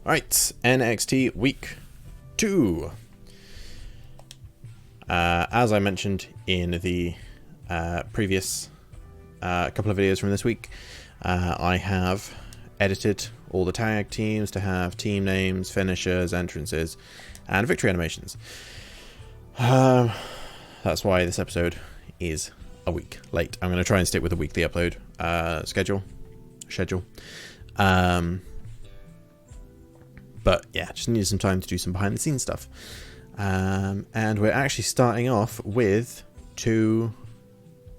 Right, NXT Week 2. As I mentioned in the previous couple of videos from this week, I have edited all the tag teams to have team names, finishers, entrances, and victory animations. That's why this episode is a week late. I'm going to try and stick with a weekly upload schedule. But yeah, just needed some time to do some behind the scenes stuff. And we're actually starting off with 2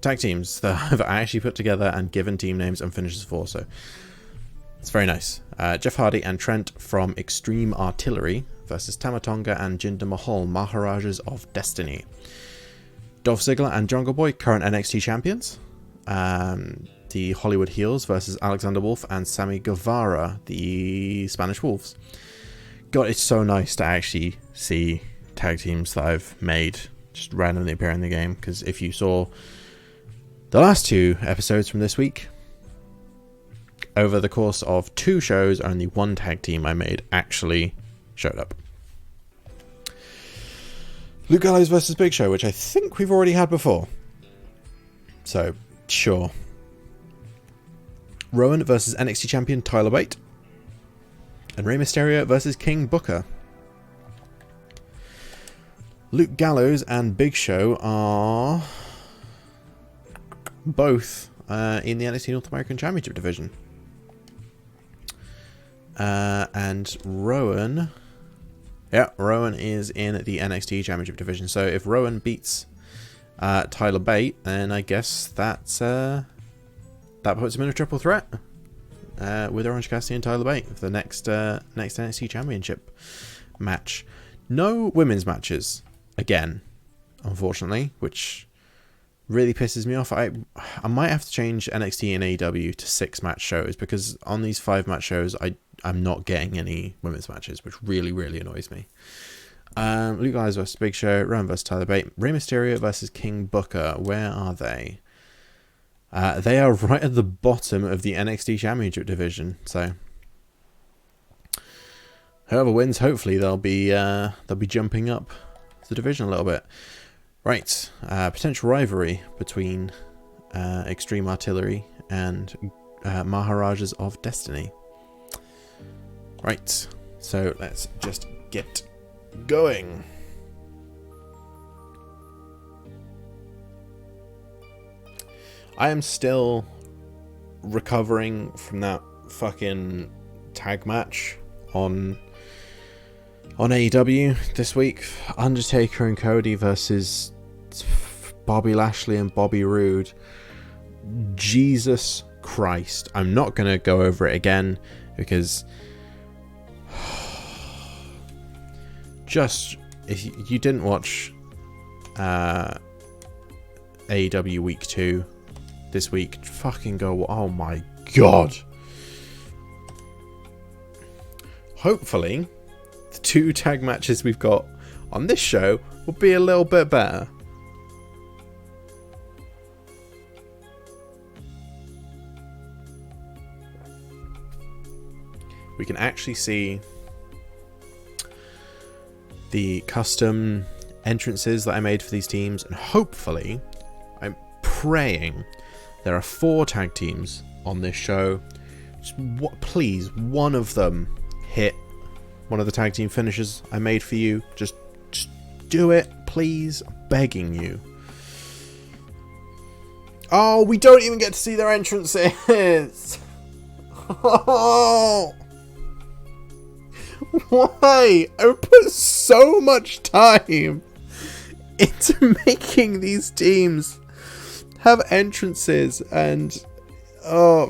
tag teams that I've actually put together and given team names and finishes for, so it's very nice. Jeff Hardy and Trent from Extreme Artillery versus Tama Tonga and Jinder Mahal, Maharajas of Destiny. Dolph Ziggler and Jungle Boy, current NXT champions. The Hollywood Heels versus Alexander Wolf and Sammy Guevara, the Spanish Wolves. God, it's so nice to actually see tag teams that I've made just randomly appear in the game, because if you saw the last 2 episodes from this week, over the course of 2 shows, only 1 tag team I made actually showed up. Luke Gallows versus Big Show, which I think we've already had before. So, sure. Rowan versus NXT champion Tyler Bate. And Rey Mysterio versus King Booker. Luke Gallows and Big Show are both in the NXT North American Championship division. And Rowan... yeah, Rowan is in the NXT Championship division. So if Rowan beats Tyler Bate, then I guess that's... that puts him in a triple threat with Orange Cassidy and Tyler Bate for the next NXT Championship match. No women's matches again, unfortunately, which really pisses me off. I might have to change NXT and AEW to 6 match shows, because on these 5 match shows I'm not getting any women's matches, which really annoys me. Luke Gallows versus Big Show, Rowan versus Tyler Bate, Rey Mysterio versus King Booker. Where are they? They are right at the bottom of the NXT Championship division. So whoever wins, hopefully they'll be jumping up the division a little bit. Right, potential rivalry between Extreme Artillery and Maharajas of Destiny. Right, so let's just get going. I am still recovering from that fucking tag match on AEW this week. Undertaker and Cody versus Bobby Lashley and Bobby Roode. Jesus Christ. I'm not going to go over it again, because just, if you didn't watch AEW Week 2 this week, fucking go. Oh my god. Hopefully the 2 tag matches we've got on this show will be a little bit better. We can actually see the custom entrances that I made for these teams, and hopefully, I'm praying there are 4 tag teams on this show. Just please, one of them hit one of the tag team finishes I made for you. Just do it, please. I'm begging you. Oh, we don't even get to see their entrances. Oh, why? I put so much time into making these teams have entrances and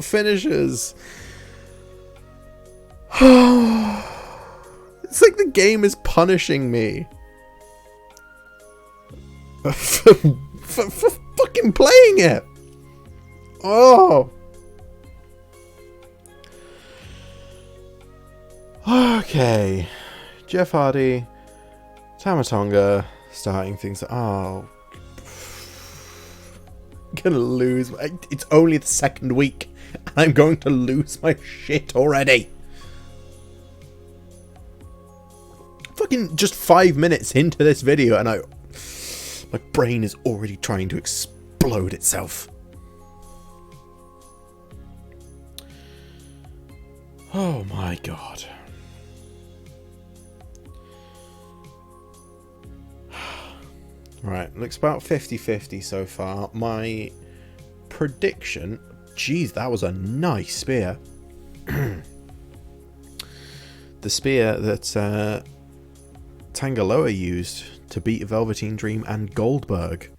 finishes. It's like the game is punishing me for fucking playing it. Oh. Okay. Jeff Hardy, Tama Tonga, starting things. Oh. I'm gonna lose. It's only the 2nd week, and I'm going to lose my shit already. fucking just 5 minutes into this video and my brain is already trying to explode itself. Oh my god. Right, looks about 50-50 so far. My prediction... Jeez, that was a nice spear. The spear that Tangaloa used to beat Velveteen Dream and Goldberg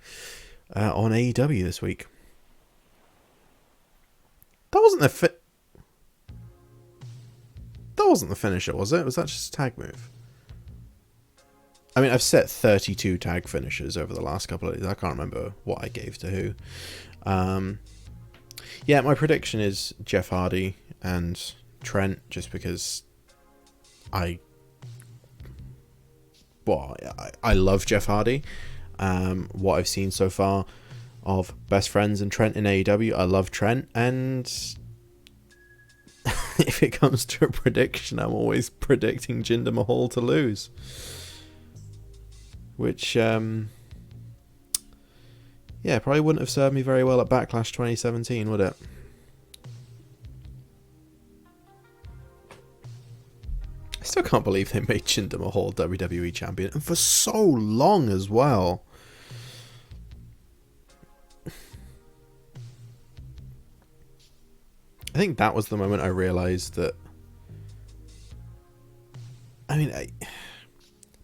on AEW this week. That wasn't the finisher, was it? Was that just a tag move? I mean, I've set 32 tag finishers over the last couple of days. I can't remember what I gave to who. Yeah, my prediction is Jeff Hardy and Trent, just because I love Jeff Hardy. What I've seen so far of Best Friends and Trent in AEW, I love Trent, and if it comes to a prediction, I'm always predicting Jinder Mahal to lose. Which, yeah, probably wouldn't have served me very well at Backlash 2017, would it? I still can't believe they made Jinder Mahal WWE champion, and for so long as well. I think that was the moment I realised that... I mean,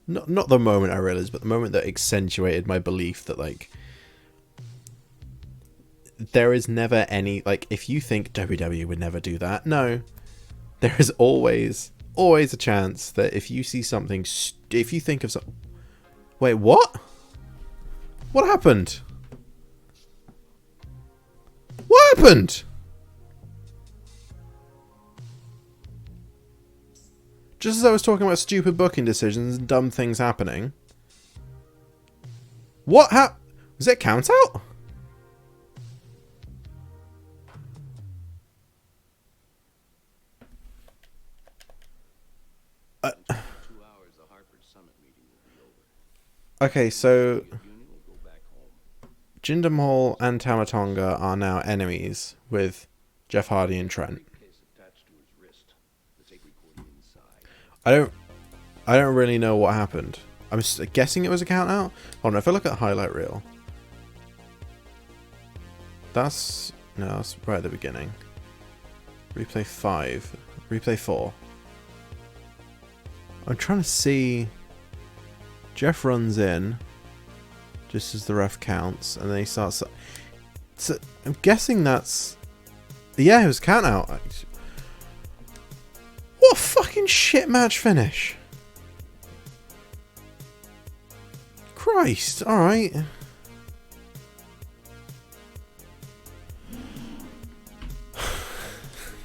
not the moment I realised, but the moment that accentuated my belief that, like, there is never any... Like, if you think WWE would never do that, no. There is always a chance that if you see something... if you think of something... Wait, what? What happened? What happened? Just as I was talking about stupid booking decisions and dumb things happening. What was it count out? Okay, so Jinder Mahal and Tama Tonga are now enemies with Jeff Hardy and Trent. I don't really know what happened. I'm guessing it was a count out. Hold on, if I look at the highlight reel, that's right at the beginning. Replay 5, replay 4. I'm trying to see. Jeff runs in just as the ref counts, and then he starts. So I'm guessing that's... Yeah, it was count out. What a fucking shit match finish. Christ, alright. You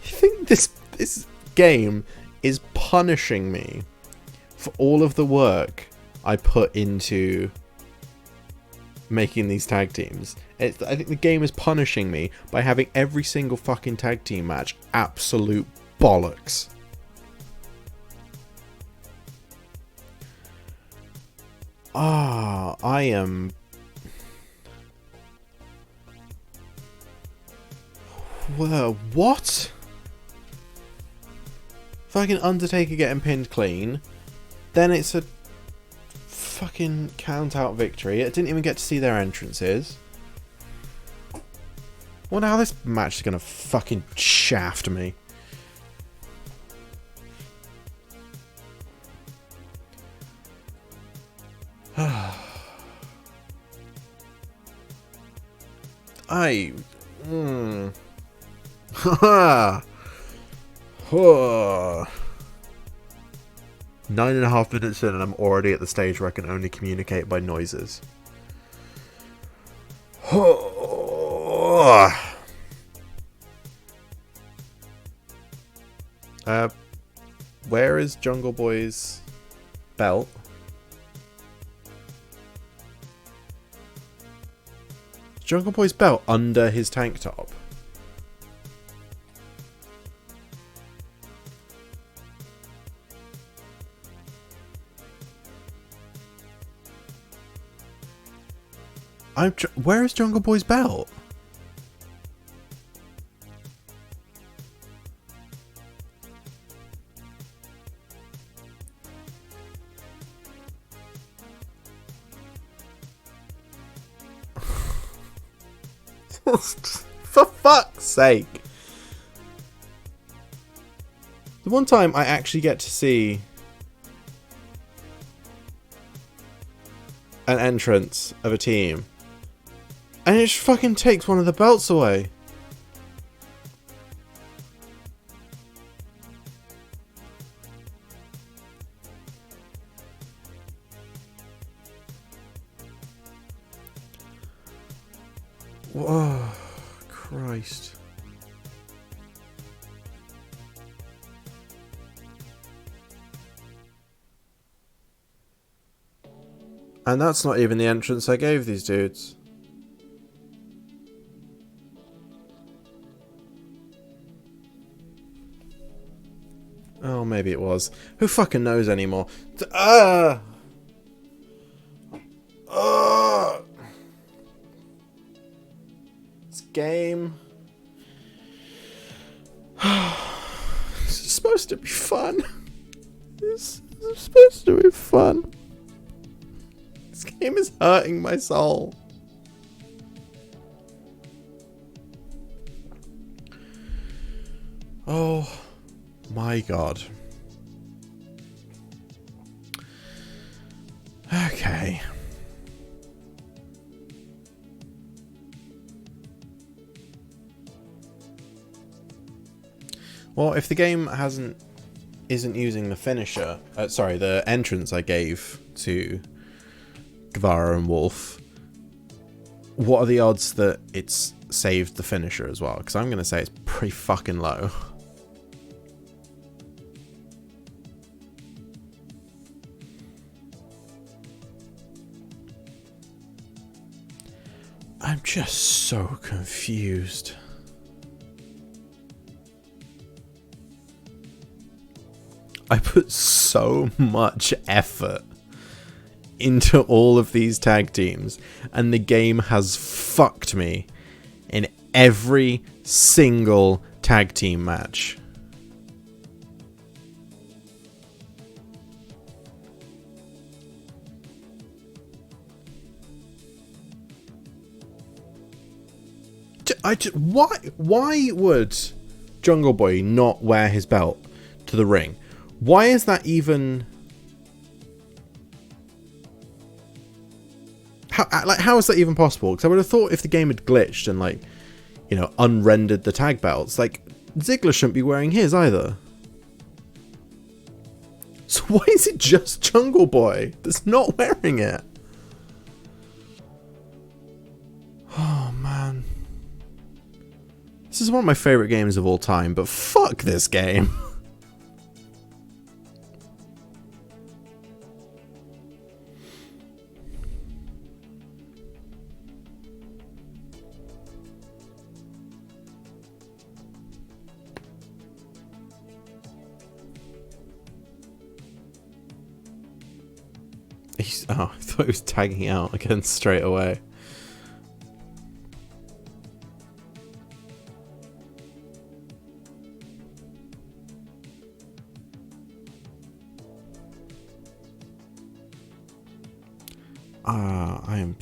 think this game is punishing me for all of the work I put into making these tag teams? I think the game is punishing me by having every single fucking tag team match absolute bollocks. I am... Whoa, what? Fucking Undertaker getting pinned clean. Then it's a fucking count-out victory. I didn't even get to see their entrances. Wonder how this match is gonna fucking shaft me. Haha. 9.5 minutes in and I'm already at the stage where I can only communicate by noises. Where is Jungle Boy's belt? Jungle Boy's belt under his tank top. Where is Jungle Boy's belt? For fuck's sake. The one time I actually get to see an entrance of a team, and it just fucking takes one of the belts away. Whoa, Christ. And that's not even the entrance I gave these dudes. Oh, maybe it was. Who fucking knows anymore? This game. This is supposed to be fun. This is supposed to be fun. This game is hurting my soul. Oh my god. Okay. Well, if the game isn't using the finisher, the entrance I gave to Guevara and Wolf, what are the odds that it's saved the finisher as well? Because I'm going to say it's pretty fucking low. I'm just so confused. I put so much effort into all of these tag teams, and the game has fucked me in every single tag team match. Why would Jungle Boy not wear his belt to the ring? Why is that even... How is that even possible? Because I would have thought if the game had glitched and, like, you know, unrendered the tag belts, like, Ziggler shouldn't be wearing his either. So why is it just Jungle Boy that's not wearing it? Oh, man. This is one of my favourite games of all time, but fuck this game. Oh, I thought he was tagging out again straight away. I am...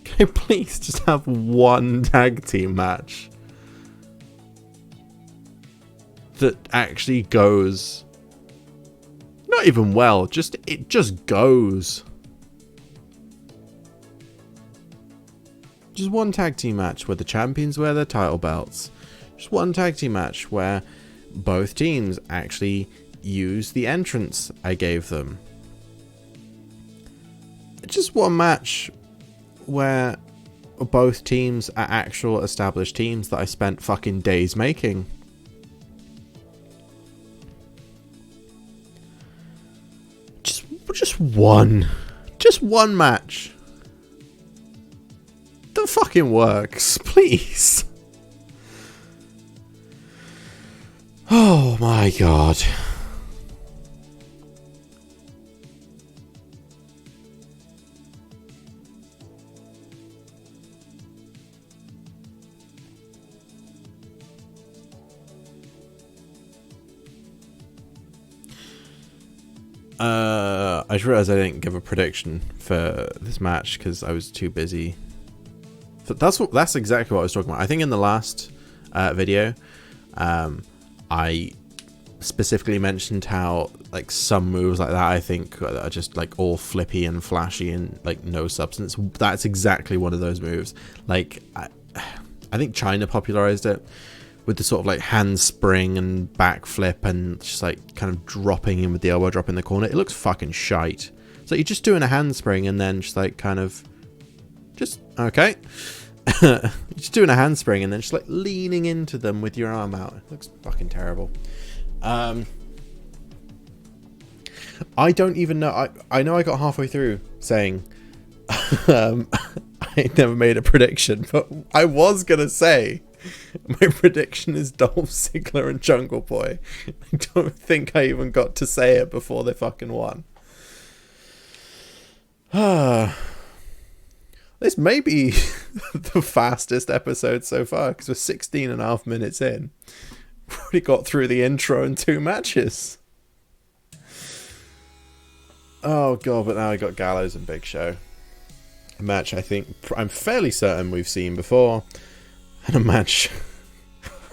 Can I please just have one tag team match that actually goes... Not even well, it just goes. Just one tag team match where the champions wear their title belts. Just one tag team match where both teams actually use the entrance I gave them. Just one match where both teams are actual established teams that I spent fucking days making. Just one match that fucking works, please. Oh my god. I just realized I didn't give a prediction for this match because I was too busy. That's exactly what I was talking about. I think in the last video, I specifically mentioned how like some moves like that I think are just like all flippy and flashy and like no substance. That's exactly one of those moves. Like I think China popularized it with the sort of like handspring and backflip and just like kind of dropping in with the elbow drop in the corner. It looks fucking shite. So you're just doing a handspring and then just like kind of just okay. Just doing a handspring and then just like leaning into them with your arm out. It looks fucking terrible. I don't even know. I know I got halfway through saying I never made a prediction, but I was gonna say my prediction is Dolph Ziggler and Jungle Boy. I don't think I even got to say it before they fucking won. This may be the fastest episode so far because we're 16.5 minutes in. We've already got through the intro and 2 matches. Oh god, but now I got Gallows and Big Show. A match I'm fairly certain we've seen before. And a match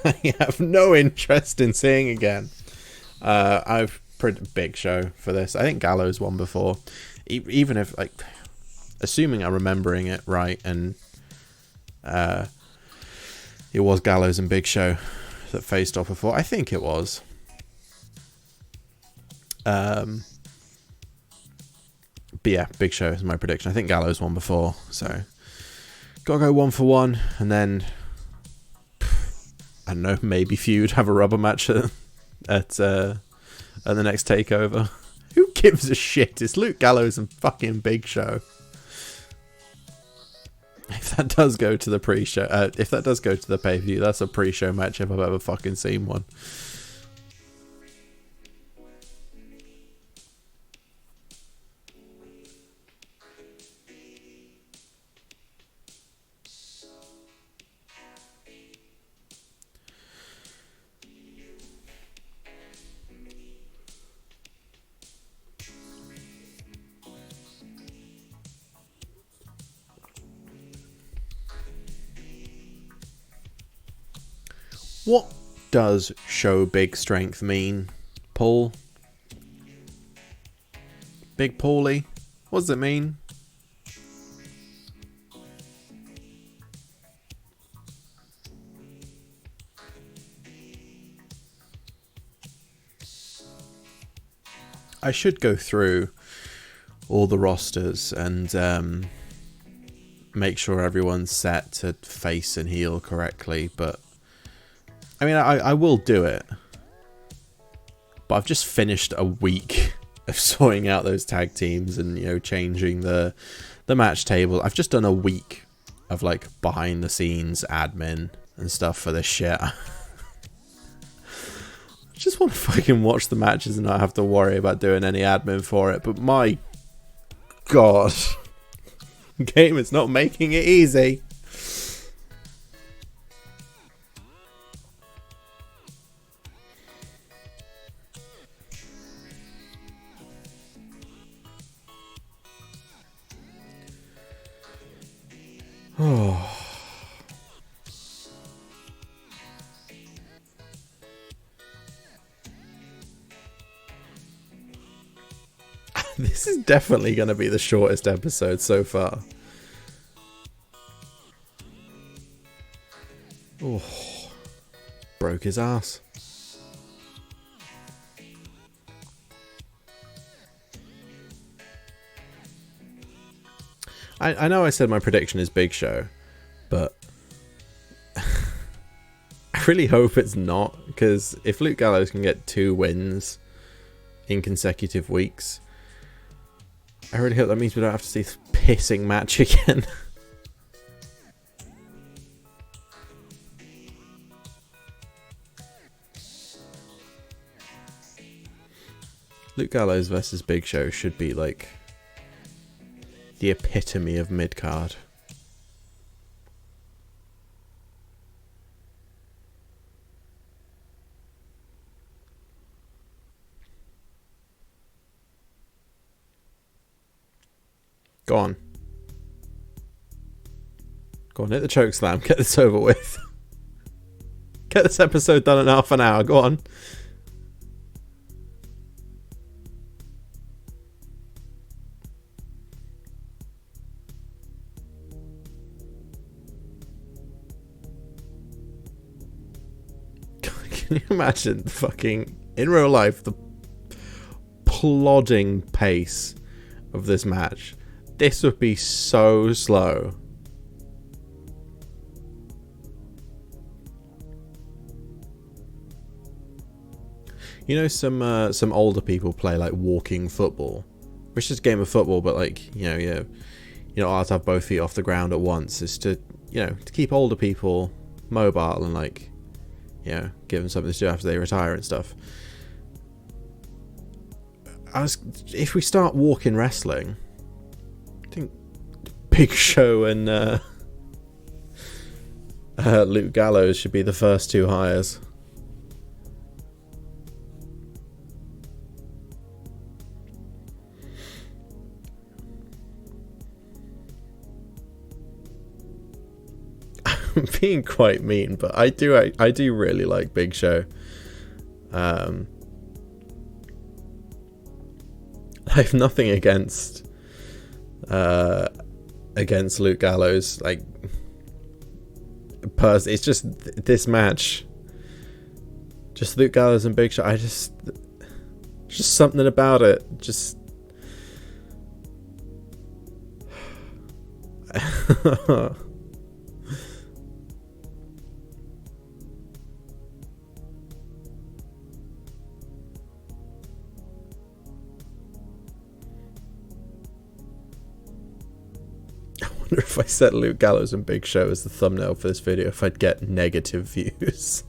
I have no interest in seeing again. I've printed Big Show for this. I think Gallows won before. Even if, like, assuming I'm remembering it right, and it was Gallows and Big Show that faced off before. I think it was. But yeah, Big Show is my prediction. I think Gallows won before, so gotta go 1 for 1, and then I don't know, maybe feud, have a rubber match at the next takeover. Who gives a shit? It's Luke Gallows and fucking Big Show. If that does go to the pre-show, if that does go to the pay-per-view, that's a pre-show match if I've ever fucking seen one. What does show big strength mean, Paul? Big Paulie? What does it mean? I should go through all the rosters and make sure everyone's set to face and heel correctly, but I mean, I will do it, but I've just finished a week of sorting out those tag teams and, you know, changing the match table. I've just done a week of, like, behind the scenes admin and stuff for this shit. I just want to fucking watch the matches and not have to worry about doing any admin for it, but my god, game is not making it easy. Oh. This is definitely going to be the shortest episode so far. Oh. Broke his ass. I know I said my prediction is Big Show, but I really hope it's not, because if Luke Gallows can get 2 wins in consecutive weeks, I really hope that means we don't have to see this pissing match again. Luke Gallows versus Big Show should be like the epitome of mid-card. Go on. Go on, hit the choke slam. Get this over with. Get this episode done in half an hour. Go on. Can you imagine fucking, in real life, the plodding pace of this match? This would be so slow. You know, some older people play like walking football, which is a game of football, but like, you know, you're not allowed to have both feet off the ground at once. It's to, you know, to keep older people mobile and like, you know, give them something to do after they retire and stuff. If we start walking wrestling, I think Big Show and Luke Gallows should be the first two hires. I'm being quite mean, but I do really like Big Show. I have nothing against Luke Gallows. Like, it's just this match, just Luke Gallows and Big Show. Just something about it. Just I wonder if I set Luke Gallows and Big Show as the thumbnail for this video, if I'd get negative views.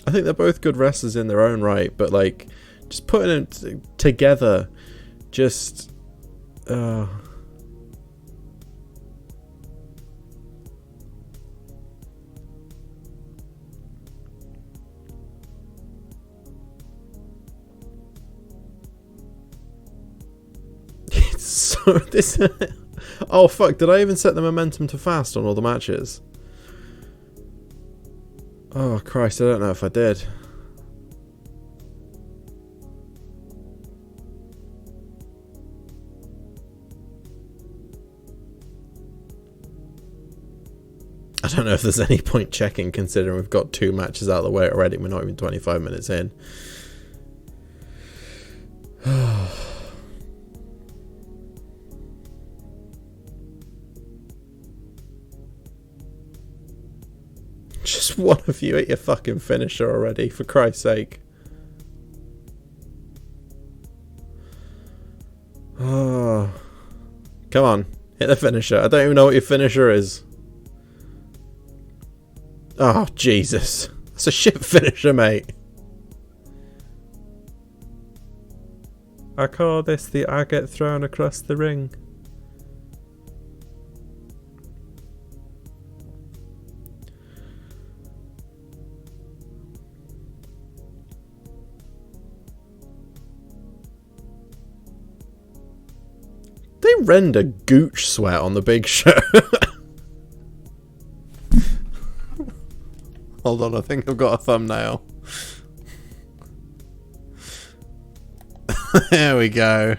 I think they're both good wrestlers in their own right, but like, just putting them together, just... So this... Oh fuck, did I even set the momentum to fast on all the matches? Oh Christ, I don't know if I did. I don't know if there's any point checking, considering we've got 2 matches out of the way already. We're not even 25 minutes in. Just one of you at your fucking finisher already, for Christ's sake. Oh. Come on, hit the finisher. I don't even know what your finisher is. Oh, Jesus. That's a shit finisher, mate. I call this the I get thrown across the ring. They render gooch sweat on the Big Show. Hold on, I think I've got a thumbnail. There we go.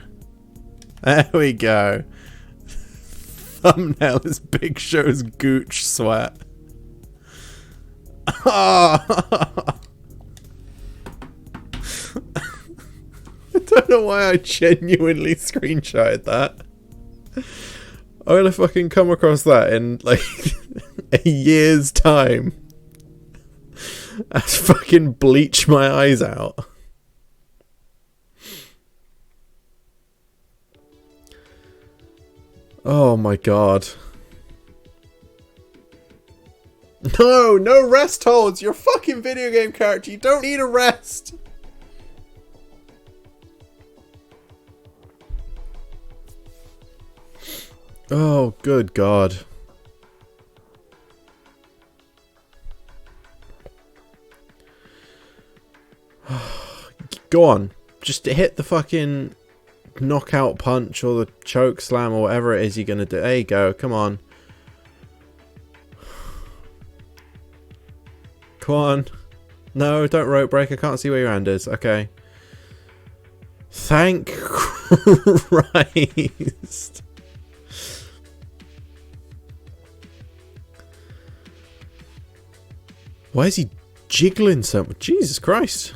There we go. Thumbnail is Big Show's gooch sweat. Oh. I don't know why I genuinely screenshotted that. I'm gonna fucking come across that in like a year's time. I fucking bleach my eyes out. Oh my god. No, no rest holds. You're a fucking video game character. You don't need a rest. Oh, good god. Go on. Just hit the fucking knockout punch or the choke slam or whatever it is you're going to do. There you go. Come on. Come on. No, don't rope break. I can't see where your hand is. Okay. Thank Christ. Why is he jiggling so much? Jesus Christ.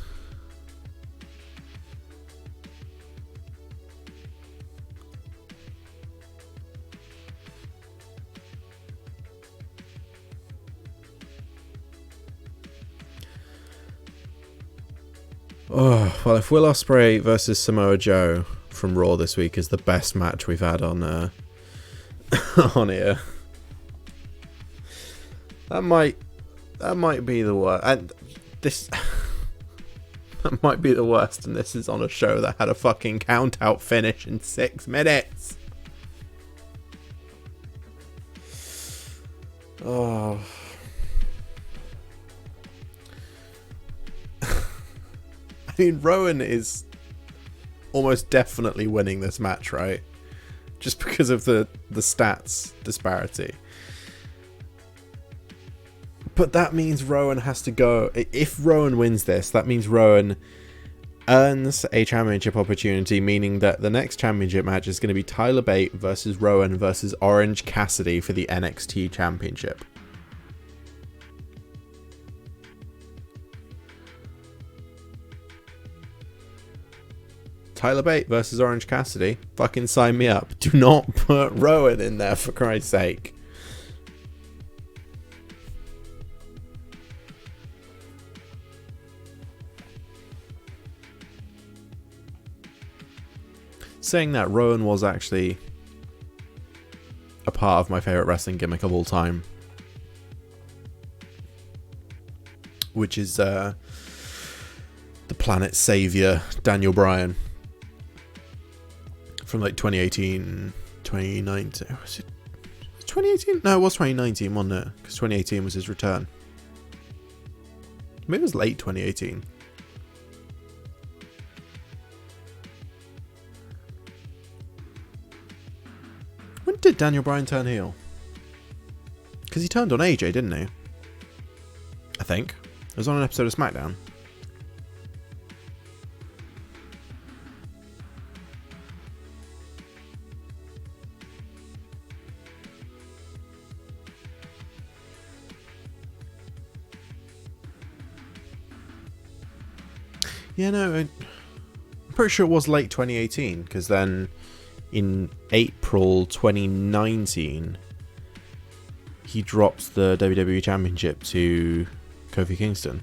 Oh, well, if Will Ospreay versus Samoa Joe from Raw this week is the best match we've had on on here, that might be the worst. And this that might be the worst, and this is on a show that had a fucking count out finish in 6 minutes. Oh. I mean, Rowan is almost definitely winning this match, right? Just because of the stats disparity. But that means Rowan has to go... If Rowan wins this, that means Rowan earns a championship opportunity, meaning that the next championship match is going to be Tyler Bate versus Rowan versus Orange Cassidy for the NXT Championship. Tyler Bate versus Orange Cassidy. Fucking sign me up. Do not put Rowan in there, for Christ's sake. Saying that, Rowan was actually a part of my favourite wrestling gimmick of all time, which is the Planet's Saviour, Daniel Bryan. From like 2018, 2019. Was it 2018? No, it was 2019, wasn't it? Because 2018 was his return. Maybe it was late 2018. When did Daniel Bryan turn heel? Because he turned on AJ, didn't he? I think. It was on an episode of SmackDown. Yeah, no, I'm pretty sure it was late 2018, because then in April 2019, he dropped the WWE Championship to Kofi Kingston.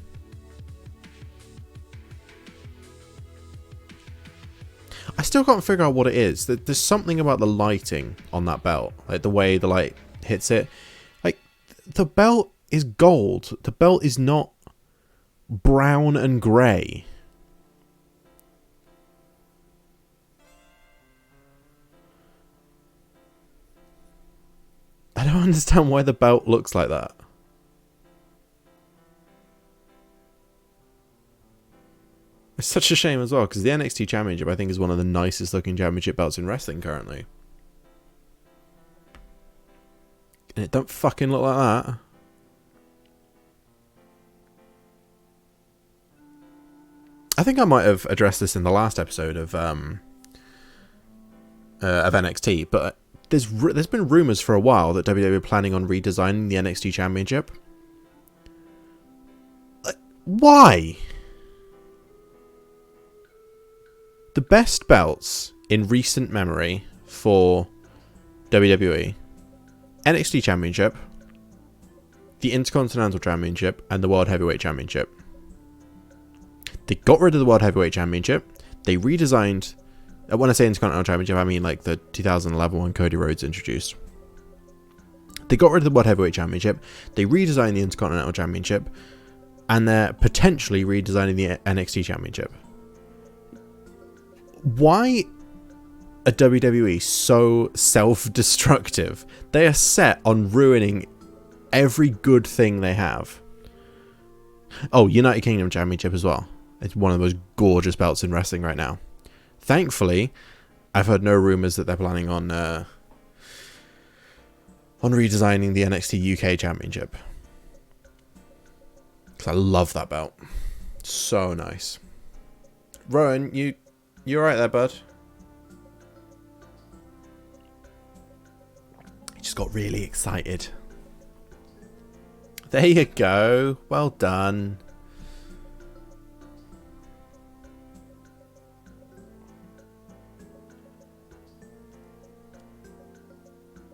I still can't figure out what it is. There's something about the lighting on that belt, like the way the light hits it. Like, the belt is gold. The belt is not brown and grey. I don't understand why the belt looks like that. It's such a shame as well, because the NXT Championship, I think, is one of the nicest looking championship belts in wrestling currently. And it don't fucking look like that. I think I might have addressed this in the last episode of NXT, but there's been rumours for a while that WWE are planning on redesigning the NXT Championship. Why? The best belts in recent memory for WWE: NXT Championship, the Intercontinental Championship, and the World Heavyweight Championship. They got rid of the World Heavyweight Championship. They redesigned... When I say Intercontinental Championship, I mean like the 2011 one Cody Rhodes introduced. They got rid of the World Heavyweight Championship. They redesigned the Intercontinental Championship. And they're potentially redesigning the NXT Championship. Why are WWE so self-destructive? They are set on ruining every good thing they have. Oh, United Kingdom Championship as well. It's one of the most gorgeous belts in wrestling right now. Thankfully, I've heard no rumours that they're planning on redesigning the NXT UK Championship. Because I love that belt. So nice. Rowan, you alright there, bud? He just got really excited. There you go. Well done.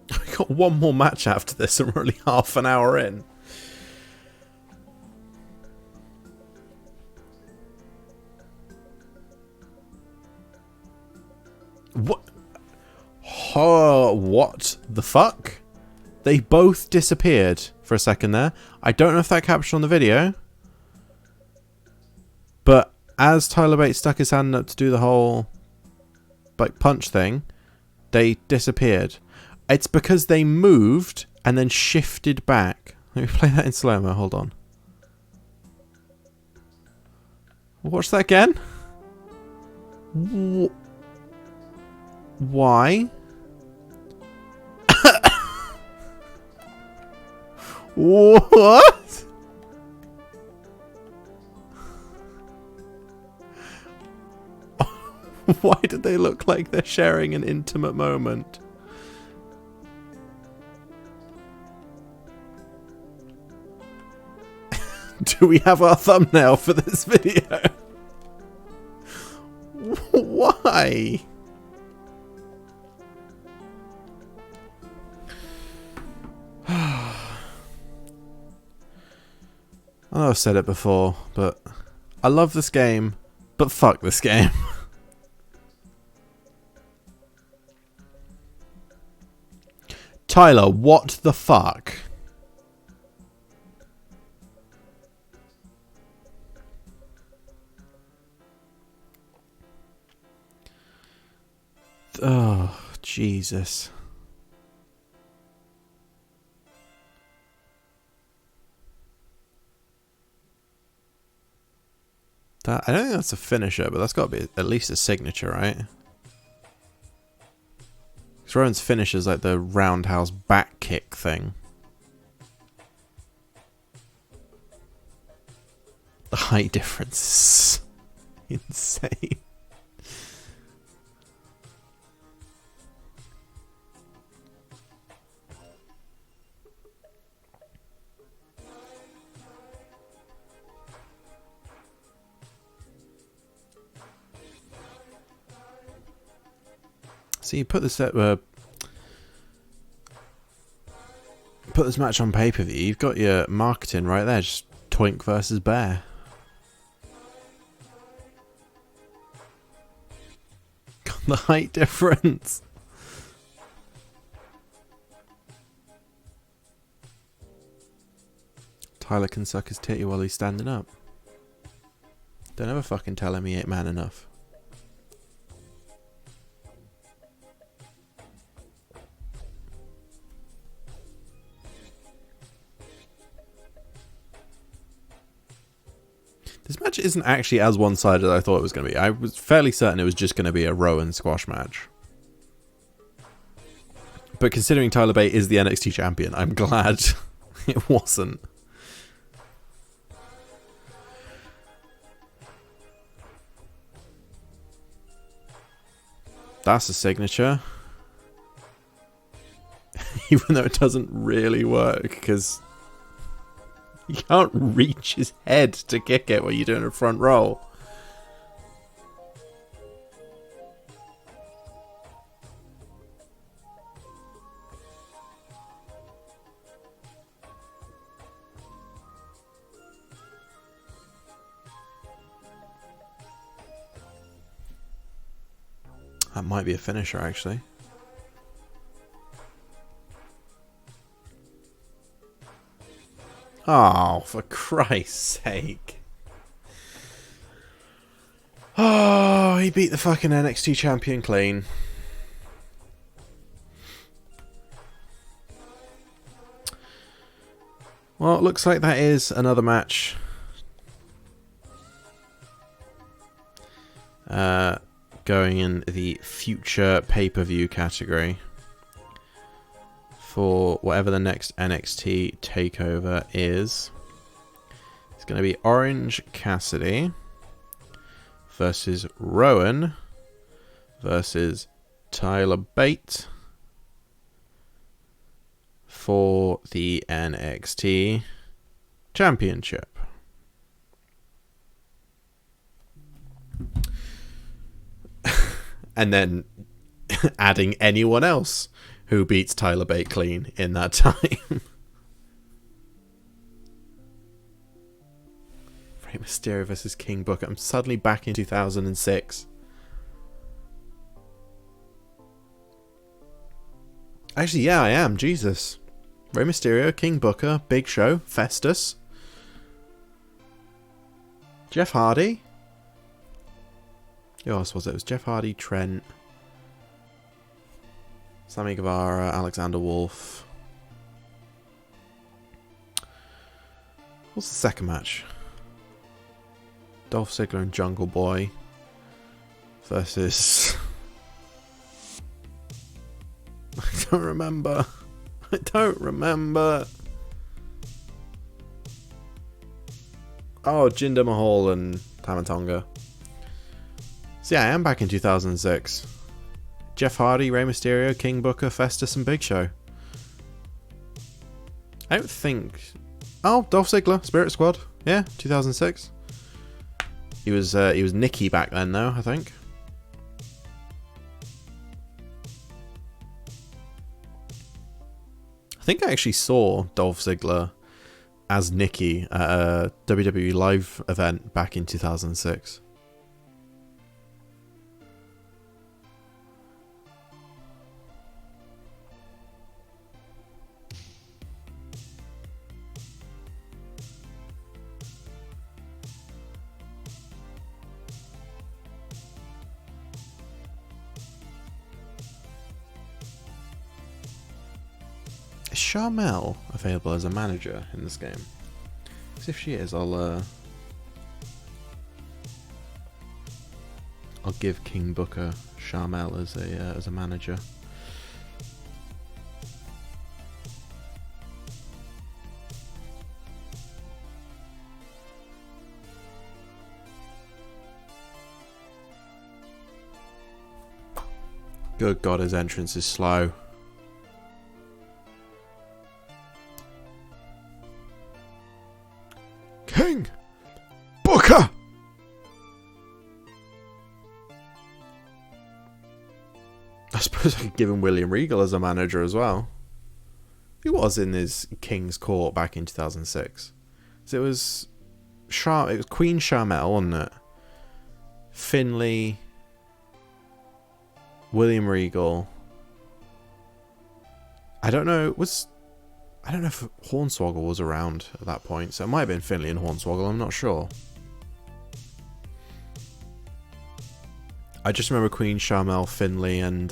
We got one more match after this and we're only half an hour in. What? Oh, what the fuck? They both disappeared for a second there. I don't know if that captured on the video. But as Tyler Bate stuck his hand up to do the whole like punch thing, they disappeared. It's because they moved and then shifted back. Let me play that in slow-mo. Hold on. Watch that again. Why? What? Why did they look like they're sharing an intimate moment? Do we have our thumbnail for this video? Why? I know I've said it before, but I love this game, but fuck this game. Tyler, what the fuck? Oh, Jesus. That, I don't think that's a finisher, but that's got to be at least a signature, right? Because Rowan's finisher is like the roundhouse back kick thing. The height difference is insane. So you put this match on pay-per-view, you've got your marketing right there, just Toink versus Bear. Got the height difference. Tyler can suck his titty while he's standing up. Don't ever fucking tell him he ain't man enough. This match isn't actually as one-sided as I thought it was going to be. I was fairly certain it was just going to be a Rowan squash match. But considering Tyler Bate is the NXT champion, I'm glad it wasn't. That's a signature. Even though it doesn't really work, because you can't reach his head to kick it while you're doing a front roll. That might be a finisher, actually. Oh, for Christ's sake. Oh, he beat the fucking NXT champion clean. Well, it looks like that is another match going in the future pay-per-view category for whatever the next NXT takeover is. It's going to be Orange Cassidy versus Rowan versus Tyler Bate for the NXT Championship. And then adding anyone else who beats Tyler Bate clean in that time. Rey Mysterio versus King Booker. I'm suddenly back in 2006. Actually, yeah, I am. Jesus. Rey Mysterio, King Booker, Big Show, Festus, Jeff Hardy. Who else was it? It was Jeff Hardy, Trent, Sammy Guevara, Alexander Wolf. What's the second match? Dolph Ziggler and Jungle Boy versus... I don't remember. I don't remember. Oh, Jinder Mahal and Tama Tonga. So yeah, I am back in 2006. Jeff Hardy, Rey Mysterio, King Booker, Festus, and Big Show. I don't think... Oh, Dolph Ziggler, Spirit Squad. Yeah, 2006. He was Nicky back then, though, I think. I think I actually saw Dolph Ziggler as Nicky at a WWE live event back in 2006. Is Charmel available as a manager in this game? Because if she is, I'll give King Booker Charmel as a manager. Good God, his entrance is slow. King Booker! I suppose I could give him William Regal as a manager as well. Who was in his King's Court back in 2006? So it was Queen Charmel, wasn't it? Finlay, William Regal. I don't know if Hornswoggle was around at that point, so it might have been Finlay and Hornswoggle, I'm not sure. I just remember Queen Charmel, Finlay, and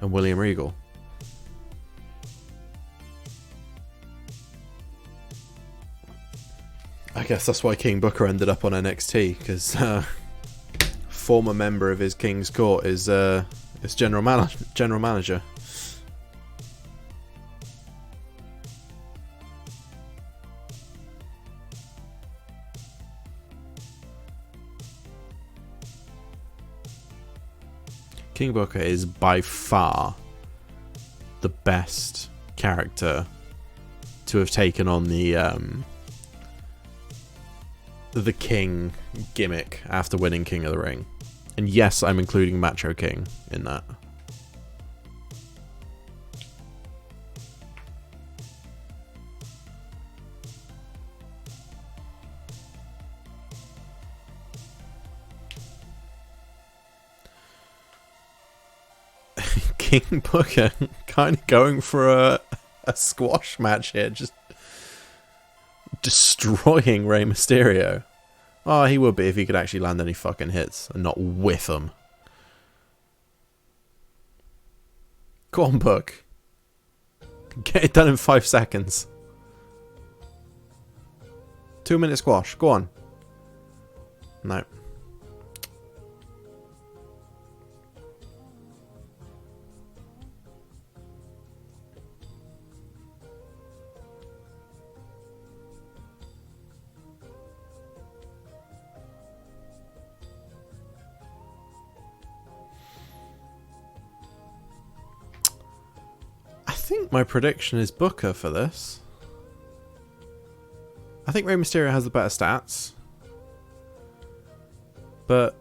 William Regal. I guess that's why King Booker ended up on NXT, because former member of his King's Court is general manager. King Booker is by far the best character to have taken on the King gimmick after winning King of the Ring. And yes, I'm including Macho King in that. King Booker kind of going for a squash match here, just destroying Rey Mysterio. Oh, he would be if he could actually land any fucking hits and not whiff them. Go on, Book. Get it done in 5 seconds. 2-minute squash. Go on. No. think my prediction is Booker for this. I think Rey Mysterio has the better stats. But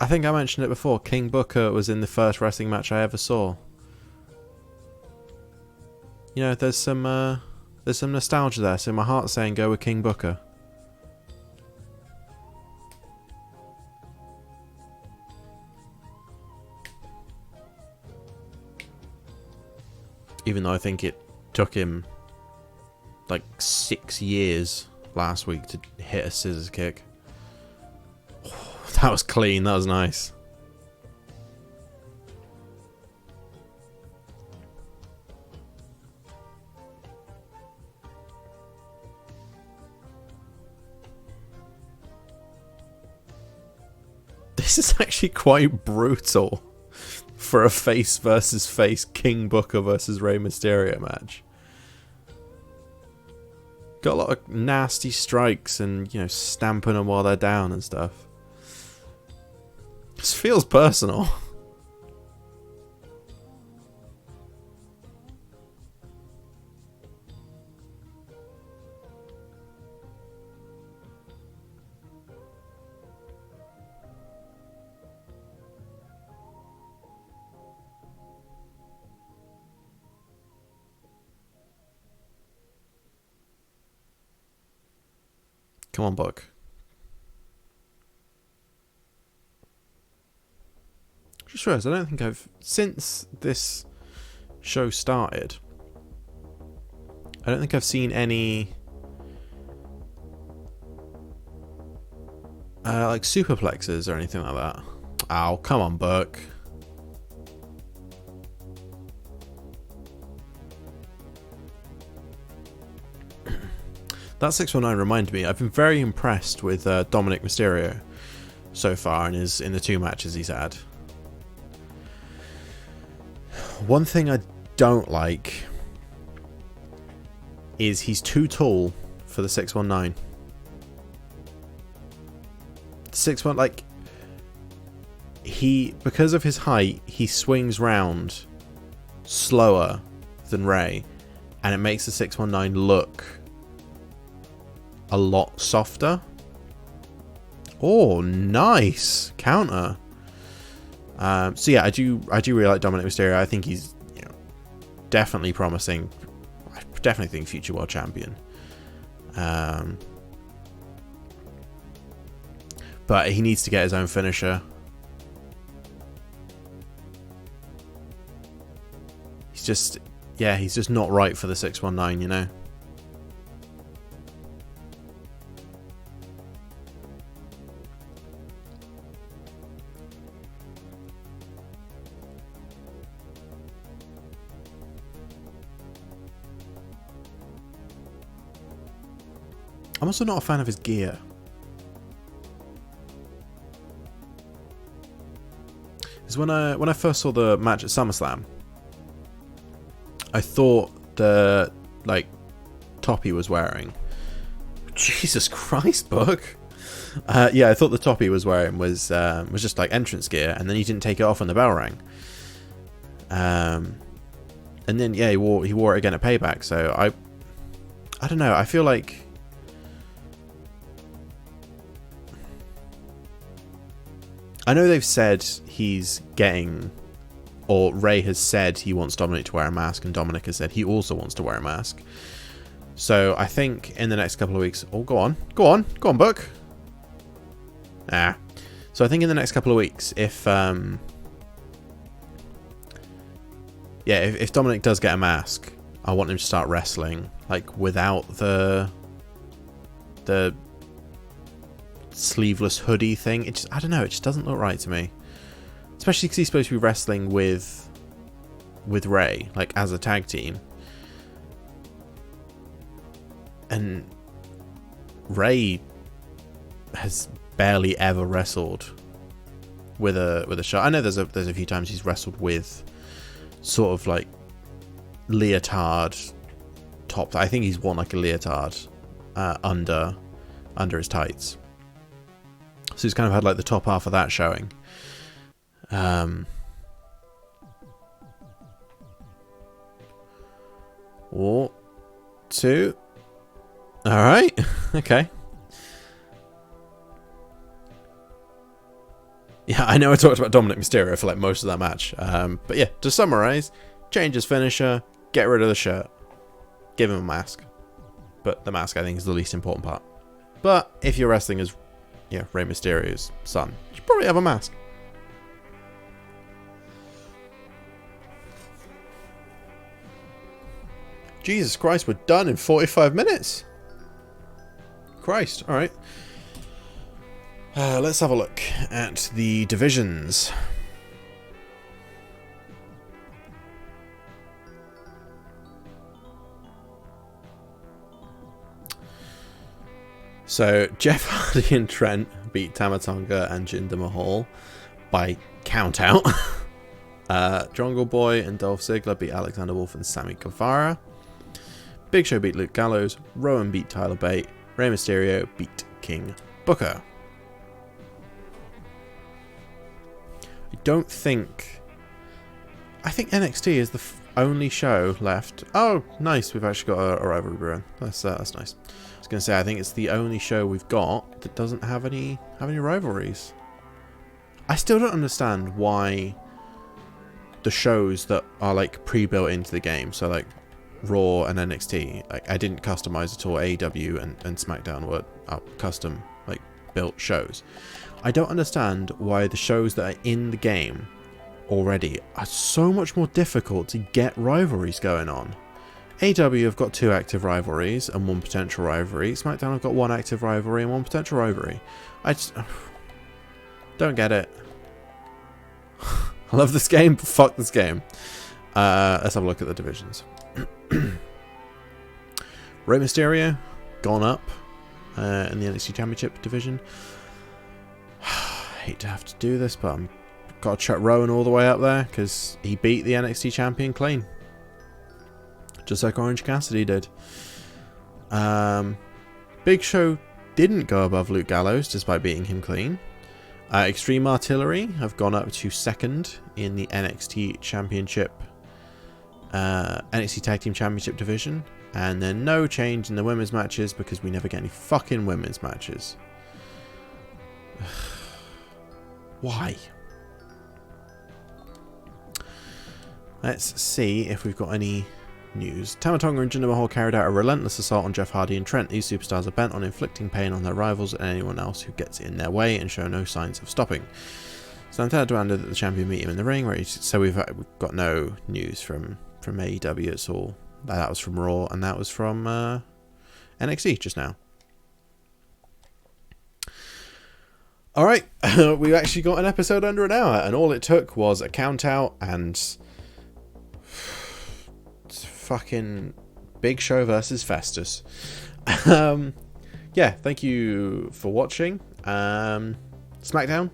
I think I mentioned it before. King Booker was in the first wrestling match I ever saw. You know, there's some nostalgia there, so my heart's saying go with King Booker. Even though I think it took him like 6 years last week to hit a scissors kick. Oh, that was clean, that was nice. This is actually quite brutal for a face versus face King Booker versus Rey Mysterio match. Got a lot of nasty strikes and, you know, stamping them while they're down and stuff. This feels personal. Come on, Buck. Just realised, I don't think I've... Since this show started, I don't think I've seen any... like superplexes or anything like that. Ow, come on, Buck. That 619 reminded me, I've been very impressed with Dominic Mysterio so far in the 2 matches he's had. One thing I don't like is he's too tall for the 619. The 619, like, because of his height, he swings round slower than Rey, and it makes the 619 look a lot softer. Oh, nice counter. So yeah, I do really like Dominic Mysterio. I think he's, you know, definitely promising. I definitely think future world champion. But he needs to get his own finisher. He's just not right for the 619, you know. I'm also not a fan of his gear. Because when I first saw the match at SummerSlam, I thought the top he was wearing. Jesus Christ, Buck. Yeah, I thought the top he was wearing was just like entrance gear, and then he didn't take it off when the bell rang. And then yeah, he wore it again at Payback. So I don't know. I feel like I know they've said he's getting, or Rey has said he wants Dominic to wear a mask, and Dominic has said he also wants to wear a mask. So I think in the next couple of weeks... Oh, go on, Buck. So I think in the next couple of weeks, if Dominic does get a mask, I want him to start wrestling like without the sleeveless hoodie thing. I don't know, it just doesn't look right to me, especially because he's supposed to be wrestling with Rey, like as a tag team, and Rey has barely ever wrestled with a shirt. I know there's a few times he's wrestled with sort of like leotard top. I think he's worn like a leotard under his tights. So he's kind of had like the top half of that showing. Or 2. Alright, okay. Yeah, I know I talked about Dominic Mysterio for like most of that match. But yeah, to summarize, change his finisher, get rid of the shirt, give him a mask. But the mask, I think, is the least important part. But if you're wrestling as, Rey Mysterio's son, you should probably have a mask. Jesus Christ, we're done in 45 minutes. Christ, alright. Let's have a look at the divisions. So, Jeff Hardy and Trent beat Tama Tonga and Jinder Mahal by count out. Jungle Boy and Dolph Ziggler beat Alexander Wolf and Sammy Guevara. Big Show beat Luke Gallows. Rowan beat Tyler Bate. Rey Mysterio beat King Booker. I think NXT is the only show left. Oh, nice. We've actually got a rivalry brewing. That's nice. I was going to say, I think it's the only show we've got that doesn't have any rivalries. I still don't understand why the shows that are like pre-built into the game, so like Raw and NXT, like I didn't customize at all. AEW and SmackDown were custom like built shows. I don't understand why the shows that are in the game already are so much more difficult to get rivalries going on. AEW have got 2 active rivalries and 1 potential rivalry. SmackDown have got 1 active rivalry and 1 potential rivalry. I just don't get it. I love this game, but fuck this game. Let's have a look at the divisions. Rey Mysterio gone up in the NXT Championship division. I hate to have to do this, but I'm got to chuck Rowan all the way up there because he beat the NXT champion clean, just like Orange Cassidy did. Big Show didn't go above Luke Gallows despite beating him clean. Extreme Artillery have gone up to 2nd in the NXT Championship, NXT Tag Team Championship division, and then no change in the women's matches because we never get any fucking women's matches. Why? Let's see if we've got any news. Tama Tonga and Jinder Mahal carried out a relentless assault on Jeff Hardy and Trent. These superstars are bent on inflicting pain on their rivals and anyone else who gets in their way and show no signs of stopping. Santana demanded that the champion meet him in the ring. So we've got no news from AEW at all. That was from Raw and that was from NXT just now. Alright, we've actually got an episode under an hour, and all it took was a count out and fucking Big Show versus Festus. Yeah, thank you for watching. SmackDown,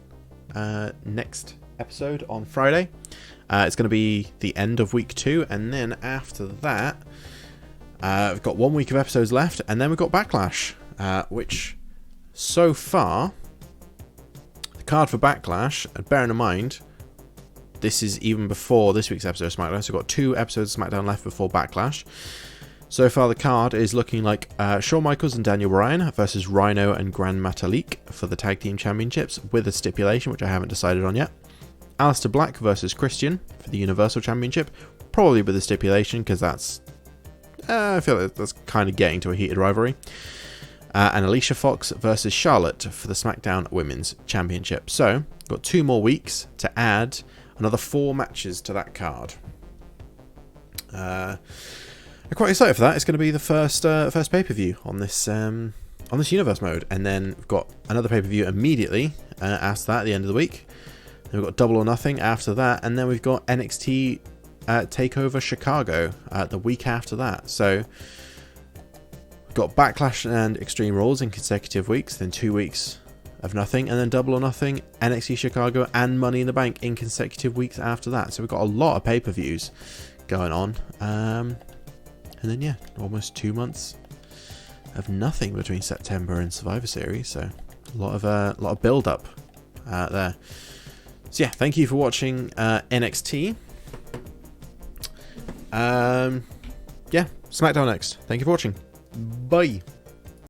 next episode on Friday. It's going to be the end of week 2, and then after that, we've got 1 week of episodes left, and then we've got Backlash, which so far, the card for Backlash, and bearing in mind, this is even before this week's episode of SmackDown, so we've got 2 episodes of SmackDown left before Backlash. So far, the card is looking like Shawn Michaels and Daniel Bryan versus Rhino and Gran Metalik for the Tag Team Championships, with a stipulation, which I haven't decided on yet. Aleister Black versus Christian for the Universal Championship, probably with a stipulation, because that's... I feel like that's kind of getting to a heated rivalry. And Alicia Fox versus Charlotte for the SmackDown Women's Championship. So, we've got 2 more weeks to add another 4 matches to that card. I'm quite excited for that. It's going to be the first pay-per-view on this Universe Mode, and then we've got another pay-per-view immediately after that at the end of the week. Then we've got Double or Nothing after that, and then we've got NXT Takeover Chicago the week after that. So we've got Backlash and Extreme Rules in consecutive weeks, then 2 weeks of nothing, and then Double or Nothing, NXT Chicago, and Money in the Bank in consecutive weeks after that. So we've got a lot of pay-per-views going on. And then, yeah, almost 2 months of nothing between September and Survivor Series. So a lot of build-up there. So yeah, thank you for watching NXT. Yeah, SmackDown next. Thank you for watching. Bye.